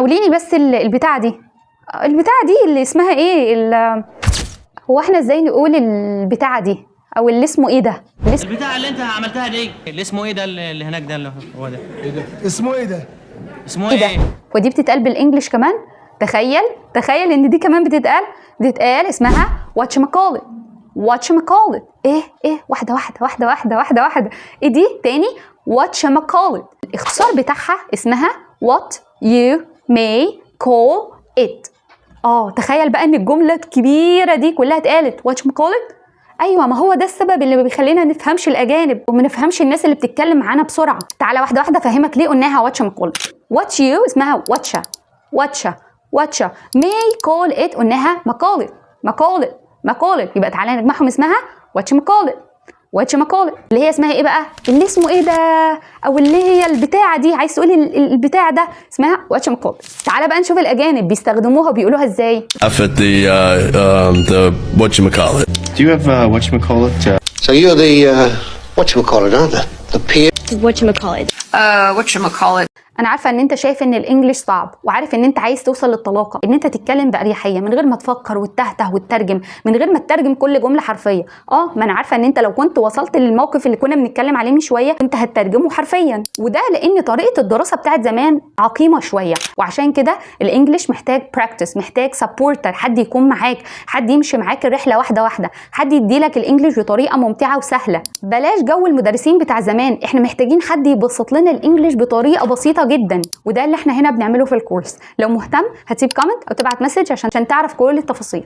ناوليني بس البتاعه دي اللي اسمها ايه هو احنا ازاي نقول البتاعه دي او اللي اسمه ايه ده؟ البتاعه اللي انت عملتها دي اللي اسمه ايه ده اللي هناك ده اللي هو ده ايه ده؟ اسمه ايه ده؟ اسمه ايه؟ ودي بتتقال بالانجلش كمان. تخيل ان دي كمان بتتقال اسمها واتش ماكولت. ايه واحده ايه دي تاني؟ واتش ماكولت الاختصار بتاعها اسمها what you may call it. تخيل بقى ان الجمله الكبيره دي كلها اتقالت واتش ماكولت. ايوه، ما هو ده السبب اللي ما بيخلينا نفهمش الاجانب وما نفهمش الناس اللي بتتكلم معانا بسرعه. تعالى واحده افهمك ليه قلناها واتش ماكولت. واتش يو اسمها واتشا may call it قلناها ماكولت. يبقى تعالى نجمعهم اسمها واتش ماكولت اللي هي اسمها ايه بقى؟ اللي اسمه ايه ده او اللي هي البتاعه دي، عايز تقولي البتاع ده اسمها واتش ماكولت. تعالى بقى نشوف الاجانب بيستخدموها وبيقولوها ازاي. At the whatchamacallit. Do you have whatchamacallit? So you're the whatchamacallit, aren't you? The peer. whatchamacallit. انا عارفه ان انت شايف ان الانجليش صعب، وعارف ان انت عايز توصل للطلاقه، ان انت تتكلم باريحيه من غير ما تفكر وتتهته وتترجم، من غير ما تترجم كل جمله حرفيه. ما انا عارفه ان انت لو كنت وصلت للموقف اللي كنا بنتكلم عليه من شويه كنت هتترجمه حرفيا، وده لان طريقه الدراسه بتاعت زمان عقيمه شويه، وعشان كده الانجليش محتاج براكتس، محتاج سبورتر، حد يكون معاك، حد يمشي معاك الرحله واحده حد يديلك الانجليش بطريقه ممتعه وسهله. بلاش جو المدرسين بتاع زمان، احنا محتاجين حد يبسط لنا الانجليش بطريقه بسيطه جدا، وده اللي احنا هنا بنعمله في الكورس. لو مهتم هتسيب كومنت او تبعت مسج عشان تعرف كل التفاصيل.